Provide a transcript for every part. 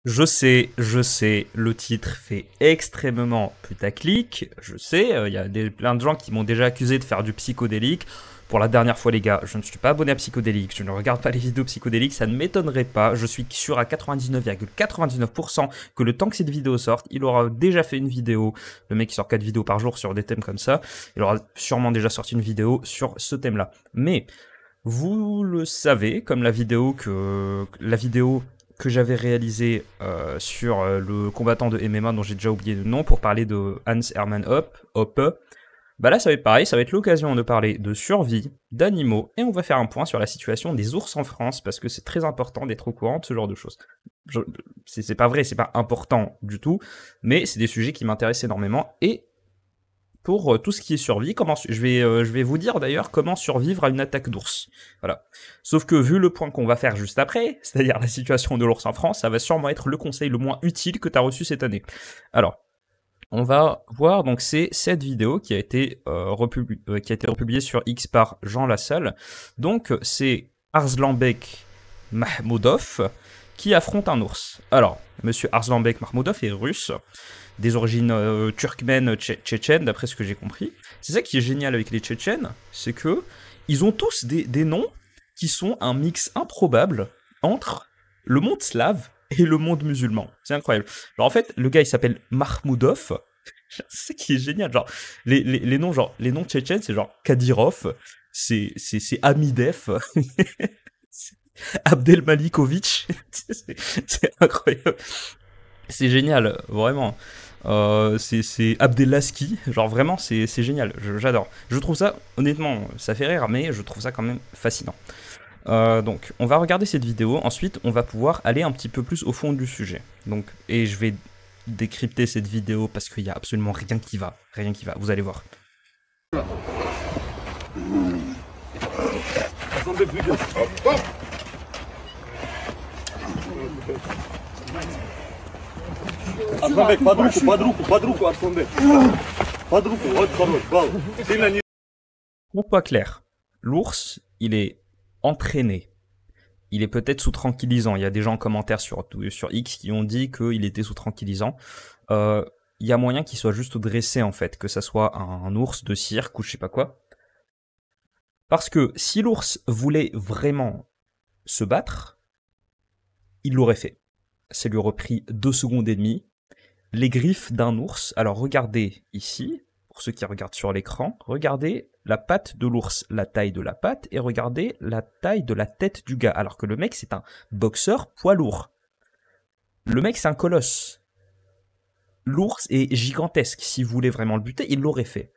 Je sais, le titre fait extrêmement putaclic, je sais, il y a plein de gens qui m'ont déjà accusé de faire du psychodélique. Pour la dernière fois les gars, je ne suis pas abonné à Psychodélique, je ne regarde pas les vidéos psychodéliques, ça ne m'étonnerait pas, je suis sûr à 99,99% que le temps que cette vidéo sorte, il aura déjà fait une vidéo, le mec qui sort 4 vidéos par jour sur des thèmes comme ça, il aura sûrement déjà sorti une vidéo sur ce thème-là. Mais vous le savez, comme la vidéo que j'avais réalisée sur le combattant de MMA dont j'ai déjà oublié le nom pour parler de Hans Hermann Hoppe, bah là ça va être pareil, ça va être l'occasion de parler de survie, d'animaux, et on va faire un point sur la situation des ours en France, parce que c'est très important d'être au courant de ce genre de choses. C'est pas vrai, c'est pas important du tout, mais c'est des sujets qui m'intéressent énormément, et pour tout ce qui est survie, je vais vous dire d'ailleurs comment survivre à une attaque d'ours. Voilà. Sauf que vu le point qu'on va faire juste après, c'est-à-dire la situation de l'ours en France, ça va sûrement être le conseil le moins utile que tu as reçu cette année. Alors, on va voir, donc c'est cette vidéo qui a été republiée sur X par Jean Lassalle. Donc c'est Arslanbek Mahmoudov qui affronte un ours. Alors, monsieur Arslanbek Mahmoudov est russe, des origines turkmènes, tchétchènes, d'après ce que j'ai compris. C'est ça qui est génial avec les Tchétchènes, c'est que ils ont tous des noms qui sont un mix improbable entre le monde slave et le monde musulman. C'est incroyable. Alors en fait, le gars il s'appelle Mahmoudov. C'est ça qui est génial. Genre, les noms, genre, les noms tchétchènes, c'est genre Kadyrov, c'est Hamidev, c'est Abdelmalikovic. C'est incroyable. C'est génial, vraiment. C'est Abdelaski, genre vraiment, c'est génial, j'adore. Je trouve ça, honnêtement, ça fait rire, mais je trouve ça quand même fascinant. Donc, on va regarder cette vidéo, ensuite, on va pouvoir aller un petit peu plus au fond du sujet. Donc, et je vais décrypter cette vidéo parce qu'il n'y a absolument rien qui va, vous allez voir. Арсланбек, под руку, Арсланбек. Под руку, вот хорош, бал. Сильно не... Pour pas clair, l'ours, il est entraîné. Il est peut-être sous tranquillisant. Il y a des gens en commentaire sur X qui ont dit qu'il était sous tranquillisant. Il y a moyen qu'il soit juste dressé en fait, que ça soit un ours de cirque ou je sais pas quoi. Parce que si l'ours voulait vraiment se battre, il l'aurait fait. Ça lui aurait pris 2 secondes et demie. Les griffes d'un ours, alors regardez ici, pour ceux qui regardent sur l'écran, regardez la patte de l'ours, la taille de la patte, et regardez la taille de la tête du gars, alors que le mec c'est un boxeur poids lourd. Le mec c'est un colosse. L'ours est gigantesque, si vous voulez vraiment le buter, il l'aurait fait.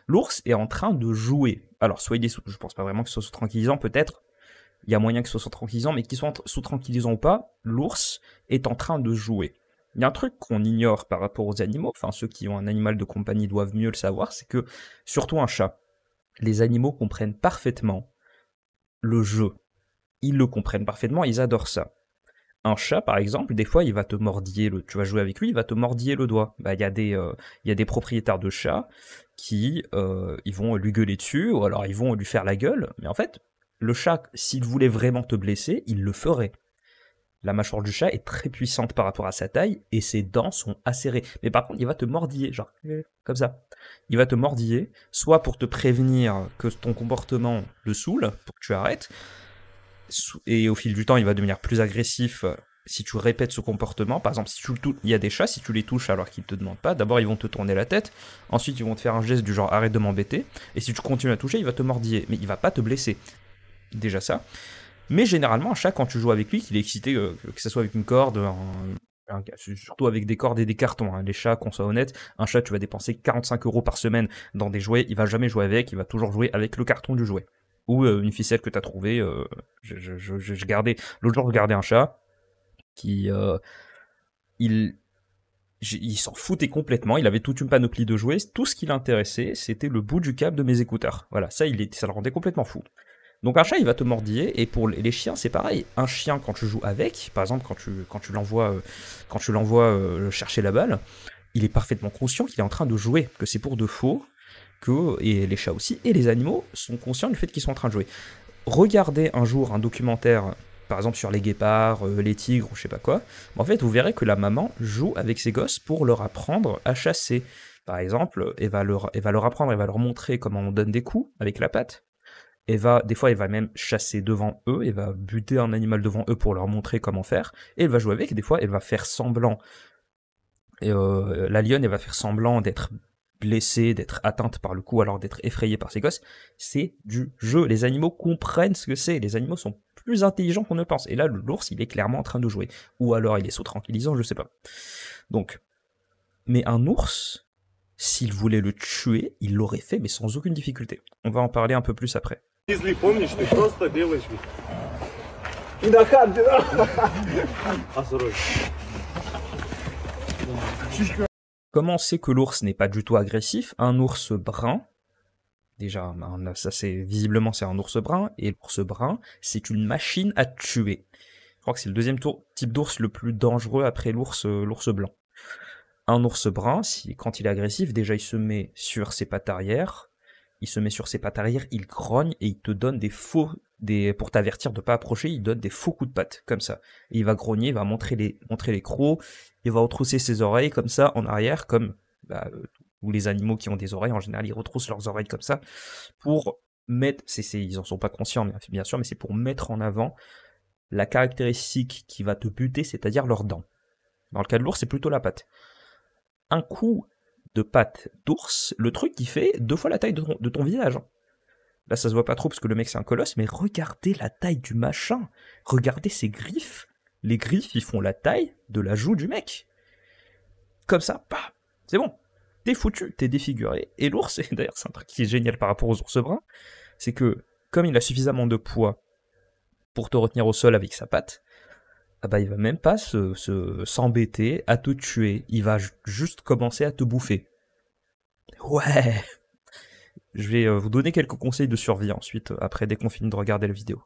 L'ours est en train de jouer. Alors soit il est je pense pas vraiment que ce soit sous tranquillisant, peut-être, il y a moyen que ce soit sous tranquillisant, mais qu'il soit sous tranquillisant ou pas, l'ours est en train de jouer. Il y a un truc qu'on ignore par rapport aux animaux, enfin ceux qui ont un animal de compagnie doivent mieux le savoir, c'est que, surtout un chat, les animaux comprennent parfaitement le jeu. Ils le comprennent parfaitement, ils adorent ça. Un chat, par exemple, des fois, il va te mordiller, tu vas jouer avec lui, il va te mordiller le doigt. Bah, il y a des propriétaires de chats qui ils vont lui gueuler dessus, ou alors ils vont lui faire la gueule, mais en fait, le chat, s'il voulait vraiment te blesser, il le ferait. La mâchoire du chat est très puissante par rapport à sa taille et ses dents sont acérées. Mais par contre, il va te mordiller, genre comme ça. Il va te mordiller, soit pour te prévenir que ton comportement le saoule, pour que tu arrêtes, et au fil du temps, il va devenir plus agressif si tu répètes ce comportement. Par exemple, si tu le touches, il y a des chats, si tu les touches alors qu'ils ne te demandent pas, d'abord ils vont te tourner la tête, ensuite ils vont te faire un geste du genre arrête de m'embêter, et si tu continues à toucher, il va te mordiller, mais il va pas te blesser. Déjà ça. Mais généralement, un chat, quand tu joues avec lui, qu'il est excité, que ce soit avec une corde, surtout avec des cordes et des cartons. Hein. Les chats, qu'on soit honnête, un chat, tu vas dépenser 45 € par semaine dans des jouets, il va jamais jouer avec, il va toujours jouer avec le carton du jouet. Ou une ficelle que tu as trouvée. L'autre jour, je regardais un chat qui... il s'en foutait complètement, il avait toute une panoplie de jouets, tout ce qui l'intéressait, c'était le bout du câble de mes écouteurs. Voilà, ça le rendait complètement fou. Donc un chat, il va te mordiller, et pour les chiens, c'est pareil. Un chien, quand tu joues avec, par exemple, quand tu l'envoies chercher la balle, il est parfaitement conscient qu'il est en train de jouer, que c'est pour de faux, et les chats aussi, et les animaux sont conscients du fait qu'ils sont en train de jouer. Regardez un jour un documentaire par exemple sur les guépards, les tigres ou je sais pas quoi, en fait vous verrez que la maman joue avec ses gosses pour leur apprendre à chasser. Par exemple, elle va leur apprendre, elle va leur montrer comment on donne des coups avec la patte. Des fois, elle va même chasser devant eux, elle va buter un animal devant eux pour leur montrer comment faire, et elle va jouer avec, et des fois, elle va faire semblant. Et la lionne, elle va faire semblant d'être blessée, d'être atteinte par le coup, alors d'être effrayée par ses gosses. C'est du jeu. Les animaux comprennent ce que c'est. Les animaux sont plus intelligents qu'on ne pense. Et là, l'ours, il est clairement en train de jouer. Ou alors, il est sous tranquillisant, je sais pas. Donc, mais un ours, s'il voulait le tuer, il l'aurait fait, mais sans aucune difficulté. On va en parler un peu plus après. Если помнишь, ты просто делаешь вид. Осторожно. Comment on sait que l'ours n'est pas du tout agressif? Un ours brun, déjà, ça c'est visiblement c'est un ours brun, et l'ours brun, c'est une machine à tuer. Je crois que c'est le deuxième type d'ours le plus dangereux après l'ours blanc. Un ours brun, quand il est agressif, déjà il se met sur ses pattes arrière, il grogne et il te donne pour t'avertir de pas approcher, il donne des faux coups de patte, comme ça. Et il va grogner, il va montrer les crocs, il va retrousser ses oreilles comme ça en arrière, comme tous les animaux qui ont des oreilles en général, ils retroussent leurs oreilles comme ça pour mettre, ils en sont pas conscients bien sûr, mais c'est pour mettre en avant la caractéristique qui va te buter, c'est-à-dire leurs dents. Dans le cas de l'ours, c'est plutôt la patte. Un coup de patte d'ours, le truc qui fait 2 fois la taille de ton visage. Là, ça se voit pas trop parce que le mec c'est un colosse, mais regardez la taille du machin. Regardez ses griffes. Les griffes, ils font la taille de la joue du mec. Comme ça, bah, c'est bon. T'es foutu, t'es défiguré. Et l'ours, et d'ailleurs c'est un truc qui est génial par rapport aux ours bruns, c'est que comme il a suffisamment de poids pour te retenir au sol avec sa patte, ah bah il va même pas s'embêter à te tuer, il va juste commencer à te bouffer. Ouais. Je vais vous donner quelques conseils de survie ensuite, après dès qu'on finit de regarder la vidéo.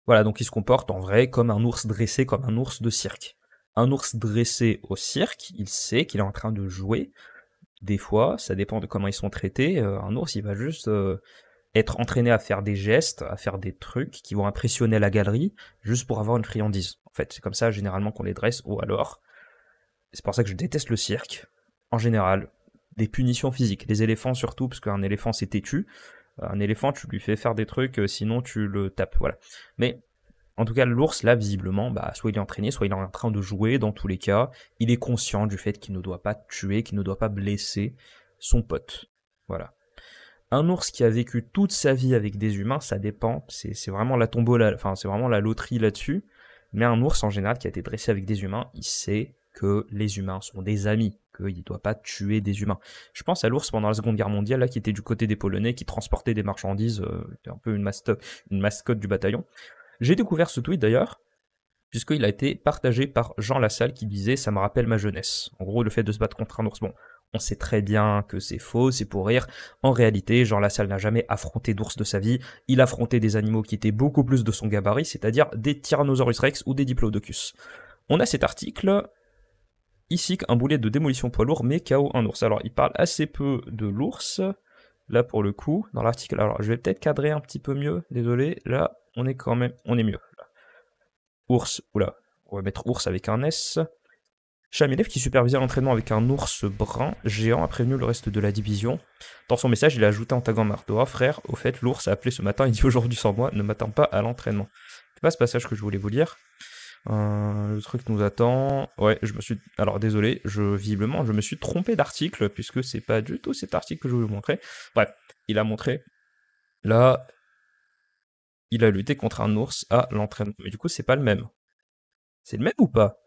Voilà, donc il se comporte en vrai comme un ours dressé, comme un ours de cirque. Un ours dressé au cirque, il sait qu'il est en train de jouer. Des fois, ça dépend de comment ils sont traités, un ours il va juste être entraîné à faire des gestes, à faire des trucs qui vont impressionner la galerie, juste pour avoir une friandise. En fait, c'est comme ça généralement qu'on les dresse, ou alors, c'est pour ça que je déteste le cirque, en général, des punitions physiques. Les éléphants surtout, parce qu'un éléphant c'est têtu, un éléphant tu lui fais faire des trucs, sinon tu le tapes, voilà. Mais en tout cas, l'ours, là, visiblement, bah, soit il est entraîné, soit il est en train de jouer, dans tous les cas. Il est conscient du fait qu'il ne doit pas tuer, qu'il ne doit pas blesser son pote. Voilà. Un ours qui a vécu toute sa vie avec des humains, ça dépend, c'est vraiment la tombola, enfin, c'est vraiment la loterie là-dessus. Mais un ours, en général, qui a été dressé avec des humains, il sait que les humains sont des amis, qu'il ne doit pas tuer des humains. Je pense à l'ours pendant la Seconde Guerre mondiale, là, qui était du côté des Polonais, qui transportait des marchandises, un peu une mascotte du bataillon. J'ai découvert ce tweet d'ailleurs, puisqu'il a été partagé par Jean Lassalle qui disait « ça me rappelle ma jeunesse ». En gros, le fait de se battre contre un ours, bon, on sait très bien que c'est faux, c'est pour rire. En réalité, Jean Lassalle n'a jamais affronté d'ours de sa vie, il affrontait des animaux qui étaient beaucoup plus de son gabarit, c'est-à-dire des Tyrannosaurus rex ou des Diplodocus. On a cet article, ici, un boulet de démolition poids lourd met KO un ours. Alors, il parle assez peu de l'ours, là pour le coup, dans l'article. Alors, je vais peut-être cadrer un petit peu mieux, désolé, là, on est mieux. Là. Ours, oula, on va mettre ours avec un S. Chamilev qui supervisait l'entraînement avec un ours brun géant a prévenu le reste de la division. Dans son message, il a ajouté en taguant Mardoa, frère, au fait, l'ours a appelé ce matin, il dit aujourd'hui sans moi, ne m'attends pas à l'entraînement. C'est pas ce passage que je voulais vous lire. Le truc nous attend. Ouais, alors désolé, visiblement, je me suis trompé d'article, puisque c'est pas du tout cet article que je voulais vous montrer. Bref, il a montré. Là, il a lutté contre un ours à l'entraînement. Mais du coup, c'est pas le même. C'est le même ou pas?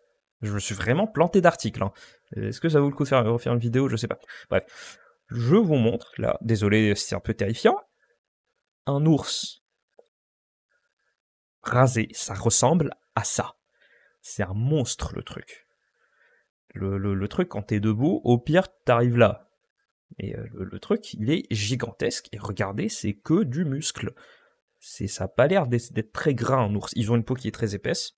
Je me suis vraiment planté d'article. Hein. Est-ce que ça vaut le coup de refaire une vidéo? Je sais pas. Bref, je vous montre, là, désolé, c'est un peu terrifiant. Un ours rasé, ça ressemble à ça. C'est un monstre, le truc. Le truc, quand t'es debout, au pire, t'arrives là. Et le truc, il est gigantesque. Et regardez, c'est que du muscle. Ça n'a pas l'air d'être très gras, un ours. Ils ont une peau qui est très épaisse.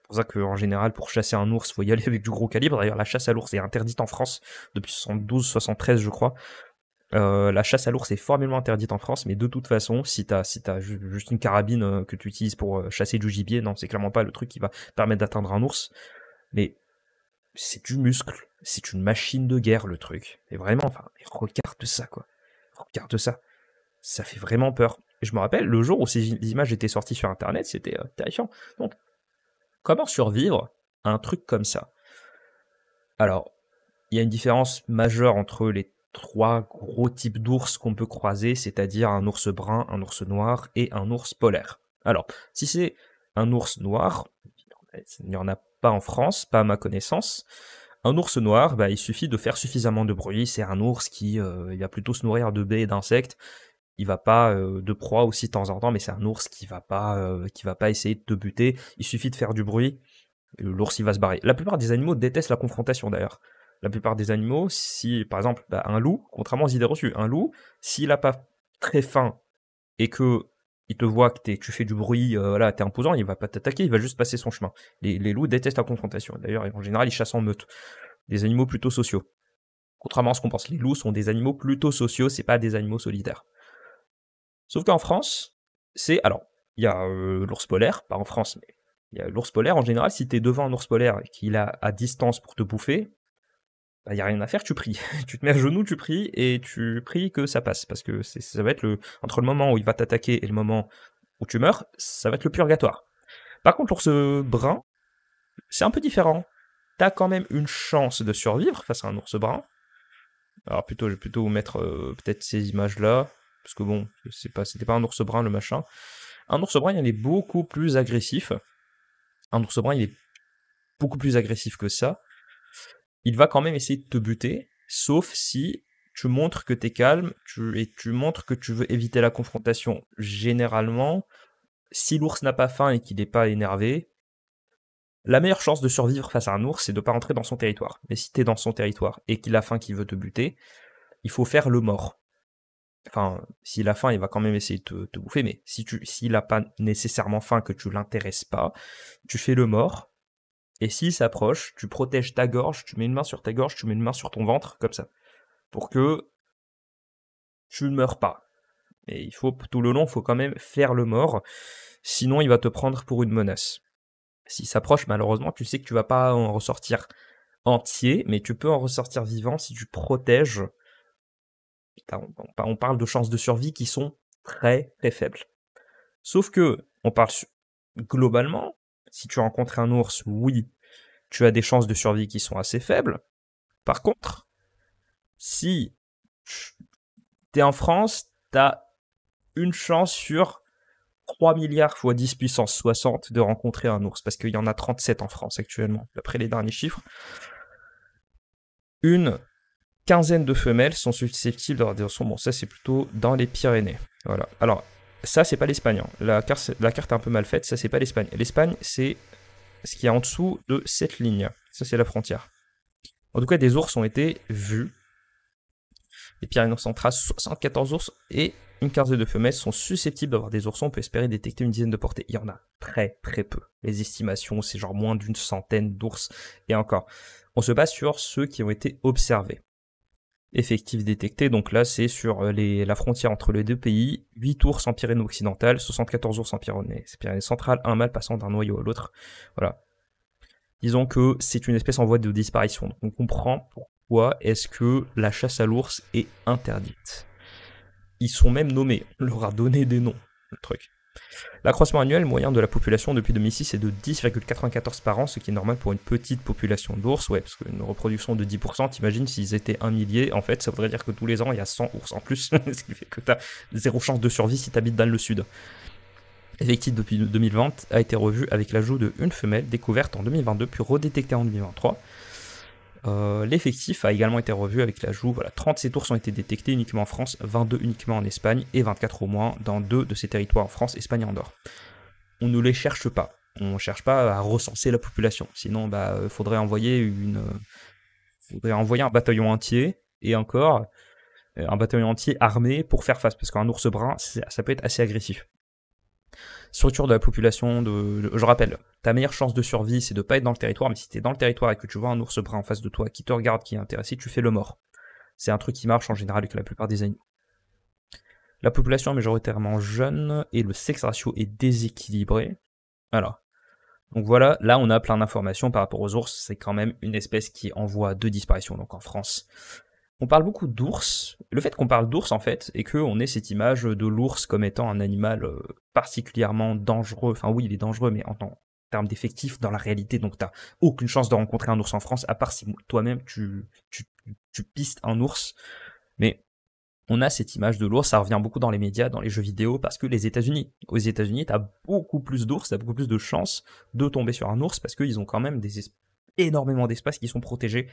pour ça qu'en général, pour chasser un ours, faut y aller avec du gros calibre. D'ailleurs, la chasse à l'ours est interdite en France depuis 72-73, je crois. La chasse à l'ours est formellement interdite en France, mais de toute façon, si t'as juste une carabine que tu utilises pour chasser du gibier, non, c'est clairement pas le truc qui va permettre d'atteindre un ours. Mais c'est du muscle, c'est une machine de guerre le truc. Et vraiment, enfin, regarde ça quoi. Regarde ça. Ça fait vraiment peur. Et je me rappelle, le jour où ces images étaient sorties sur internet, c'était terrifiant. Donc, comment survivre à un truc comme ça? Alors, il y a une différence majeure entre les 3 gros types d'ours qu'on peut croiser, c'est-à-dire un ours brun, un ours noir et un ours polaire. Alors, si c'est un ours noir, il n'y en a pas en France, pas à ma connaissance. Un ours noir, bah, il suffit de faire suffisamment de bruit. C'est un ours qui il va plutôt se nourrir de baies et d'insectes. Il va pas de proie aussi de temps en temps, mais c'est un ours qui va pas essayer de te buter. Il suffit de faire du bruit, et l'ours il va se barrer. La plupart des animaux détestent la confrontation d'ailleurs. La plupart des animaux, si par exemple un loup, contrairement aux idées reçues, un loup, s'il a pas très faim et que il te voit que tu fais du bruit, voilà, t'es imposant, il va pas t'attaquer, il va juste passer son chemin. Les loups détestent la confrontation. D'ailleurs, en général, ils chassent en meute. Des animaux plutôt sociaux. Contrairement à ce qu'on pense, les loups sont des animaux plutôt sociaux, c'est pas des animaux solitaires. Sauf qu'en France, alors, il y a l'ours polaire, pas en France, mais il y a l'ours polaire. En général, si t'es devant un ours polaire et qu'il a à distance pour te bouffer, bah, y a rien à faire, tu pries. Tu te mets à genoux, tu pries, et tu pries que ça passe. Parce que ça va être entre le moment où il va t'attaquer et le moment où tu meurs, ça va être le purgatoire. Par contre, l'ours brun, c'est un peu différent. T'as quand même une chance de survivre face à un ours brun. Alors je vais plutôt vous mettre peut-être ces images-là, parce que bon, c'était pas un ours brun le machin. Un ours brun, il est beaucoup plus agressif. Un ours brun, il est beaucoup plus agressif que ça. Il va quand même essayer de te buter, sauf si tu montres que t'es calme, et tu montres que tu veux éviter la confrontation. Généralement, si l'ours n'a pas faim et qu'il n'est pas énervé, la meilleure chance de survivre face à un ours, c'est de ne pas rentrer dans son territoire. Mais si t'es dans son territoire et qu'il a faim, qu'il veut te buter, il faut faire le mort. Enfin, s'il a faim, il va quand même essayer de te bouffer, mais s'il n'a pas nécessairement faim, que tu l'intéresses pas, tu fais le mort, et s'il s'approche, tu protèges ta gorge, tu mets une main sur ta gorge, tu mets une main sur ton ventre, comme ça, pour que tu ne meurs pas. Et tout le long, il faut quand même faire le mort, sinon il va te prendre pour une menace. S'il s'approche, malheureusement, tu sais que tu vas pas en ressortir entier, mais tu peux en ressortir vivant si tu protèges. On parle de chances de survie qui sont très très faibles. Sauf que, on parle globalement, si tu rencontres un ours, oui, tu as des chances de survie qui sont assez faibles. Par contre, si t'es en France, t'as une chance sur 3 milliards x 10 puissance 60 de rencontrer un ours, parce qu'il y en a 37 en France actuellement, d'après les derniers chiffres. Une quinzaine de femelles sont susceptibles d'avoir des ours. Bon, ça c'est plutôt dans les Pyrénées. Voilà. Alors, ça c'est pas l'Espagne. Hein. La carte est un peu mal faite, ça c'est pas l'Espagne. L'Espagne, c'est ce qui est en dessous de cette ligne. Ça c'est la frontière. En tout cas, des ours ont été vus. Les Pyrénées centrales, 74 ours et une quinzaine de femelles sont susceptibles d'avoir des oursons. On peut espérer détecter une dizaine de portées. Il y en a très très peu. Les estimations, c'est genre moins d'une centaine d'ours. Et encore, on se base sur ceux qui ont été observés. Effectifs détectés, donc là c'est sur la frontière entre les deux pays, 8 ours en Pyrénées occidentales, 74 ours en Pyrénées centrales, un mâle passant d'un noyau à l'autre. Voilà. Disons que c'est une espèce en voie de disparition. Donc on comprend pourquoi est-ce que la chasse à l'ours est interdite. Ils sont même nommés, on leur a donné des noms, le truc. L'accroissement annuel moyen de la population depuis 2006 est de 10,94 par an, ce qui est normal pour une petite population d'ours. Ouais, parce qu'une reproduction de 10%, t'imagines s'ils étaient 1 millier, en fait, ça voudrait dire que tous les ans, il y a 100 ours en plus, ce qui fait que t'as 0 chance de survie si t'habites dans le sud. L'effectif depuis 2020 a été revu avec l'ajout de une femelle découverte en 2022 puis redétectée en 2023. L'effectif a également été revu avec l'ajout, 37 ours ont été détectés uniquement en France, 22 uniquement en Espagne et 24 au moins dans 2 de ces territoires en France, Espagne et Andorre. On ne les cherche pas, on ne cherche pas à recenser la population, sinon faudrait envoyer un bataillon entier, et encore un bataillon entier armé pour faire face, parce qu'un ours brun, ça peut être assez agressif. Structure de la population, je rappelle, ta meilleure chance de survie, c'est de pas être dans le territoire, mais si t'es dans le territoire et que tu vois un ours brun en face de toi qui te regarde, qui est intéressé, tu fais le mort. C'est un truc qui marche en général avec la plupart des animaux. La population est majoritairement jeune et le sexe ratio est déséquilibré. Alors, donc voilà, là on a plein d'informations par rapport aux ours, c'est quand même une espèce qui est en voie de disparition, donc en France. On parle beaucoup d'ours. Le fait qu'on parle d'ours, en fait, et qu'on ait cette image de l'ours comme étant un animal particulièrement dangereux, enfin oui, il est dangereux, mais en termes d'effectifs, dans la réalité, donc t'as aucune chance de rencontrer un ours en France, à part si toi-même tu pistes un ours. Mais on a cette image de l'ours, ça revient beaucoup dans les médias, dans les jeux vidéo, parce que aux États-Unis, t'as beaucoup plus d'ours, t'as beaucoup plus de chances de tomber sur un ours, parce qu'ils ont quand même énormément d'espaces qui sont protégés,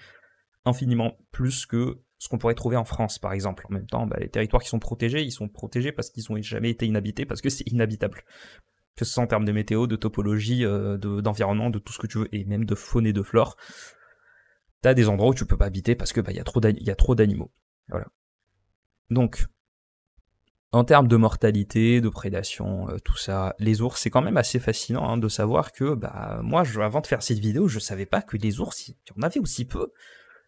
infiniment plus que ce qu'on pourrait trouver en France, par exemple. En même temps, les territoires qui sont protégés, ils sont protégés parce qu'ils n'ont jamais été inhabités, parce que c'est inhabitable. Que ce soit en termes de météo, de topologie, d'environnement, de tout ce que tu veux, et même de faune et de flore. T'as des endroits où tu peux pas habiter parce que y a trop d'animaux. Voilà. Donc, en termes de mortalité, de prédation, tout ça, les ours, c'est quand même assez fascinant de savoir que, moi, avant de faire cette vidéo, je savais pas que les ours, il y en avait aussi peu.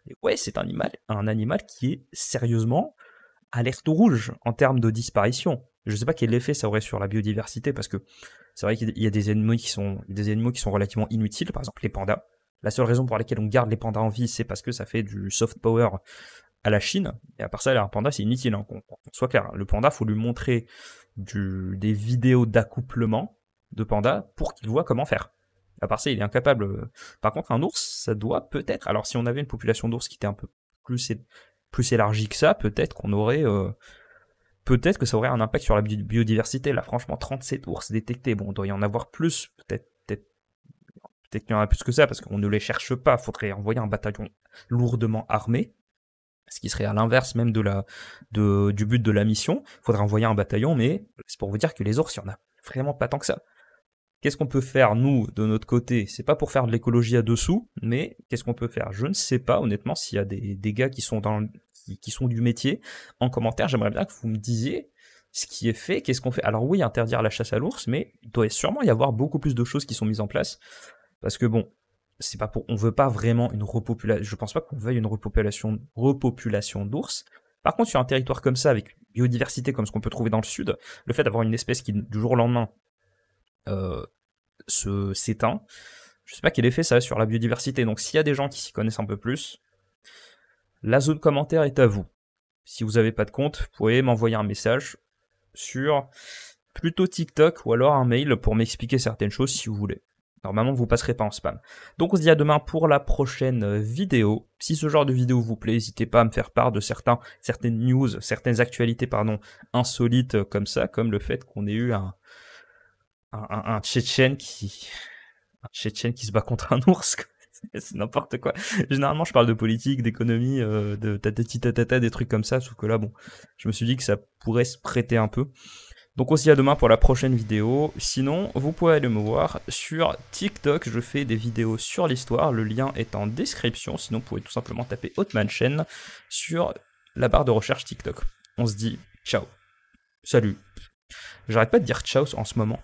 Et ouais, c'est un animal qui est sérieusement alerte rouge en termes de disparition. Je sais pas quel effet ça aurait sur la biodiversité, parce que c'est vrai qu'il y a des animaux qui sont relativement inutiles, par exemple les pandas. La seule raison pour laquelle on garde les pandas en vie, c'est parce que ça fait du soft power à la Chine, et à part ça, un panda c'est inutile, qu'on soit clair. Le panda, faut lui montrer des vidéos d'accouplement de panda pour qu'il voit comment faire. À part ça, il est incapable. Par contre, un ours, ça doit peut-être... Alors, si on avait une population d'ours qui était un peu plus élargie que ça, peut-être qu'on aurait... peut-être que ça aurait un impact sur la biodiversité. Là, franchement, 37 ours détectés. Bon, il doit y en avoir plus. Peut-être qu'il y en a plus que ça, parce qu'on ne les cherche pas. Il faudrait envoyer un bataillon lourdement armé. Ce qui serait à l'inverse même du but de la mission. Il faudrait envoyer un bataillon, mais c'est pour vous dire que les ours, il n'y en a vraiment pas tant que ça. Qu'est-ce qu'on peut faire, nous, de notre côté? C'est pas pour faire de l'écologie à dessous, mais qu'est-ce qu'on peut faire? Je ne sais pas, honnêtement, s'il y a des gars qui sont qui sont du métier. En commentaire, j'aimerais bien que vous me disiez ce qui est fait, qu'est-ce qu'on fait. Alors oui, interdire la chasse à l'ours, mais il doit sûrement y avoir beaucoup plus de choses qui sont mises en place. Parce que bon, c'est pas on veut pas vraiment une repopulation, je pense pas qu'on veuille une repopulation d'ours. Par contre, sur un territoire comme ça, avec biodiversité comme ce qu'on peut trouver dans le sud, le fait d'avoir une espèce qui, du jour au lendemain, s'éteint, je sais pas quel effet ça a sur la biodiversité. Donc s'il y a des gens qui s'y connaissent un peu plus, la zone commentaire est à vous. Si vous n'avez pas de compte, vous pouvez m'envoyer un message sur plutôt TikTok ou alors un mail pour m'expliquer certaines choses si vous voulez. Normalement, vous passerez pas en spam. Donc on se dit à demain pour la prochaine vidéo. Si ce genre de vidéo vous plaît, n'hésitez pas à me faire part de certaines news, certaines actualités insolites comme ça, comme le fait qu'on ait eu un Tchétchène qui se bat contre un ours. C'est n'importe quoi. Généralement, je parle de politique, d'économie, de tatati des trucs comme ça, sauf que là, bon, je me suis dit que ça pourrait se prêter un peu. Donc on se dit à demain pour la prochaine vidéo. Sinon, vous pouvez aller me voir sur TikTok. Je fais des vidéos sur l'histoire. Le lien est en description. Sinon, vous pouvez tout simplement taper Hotman Chaîne sur la barre de recherche TikTok. On se dit ciao. Salut. J'arrête pas de dire ciao en ce moment.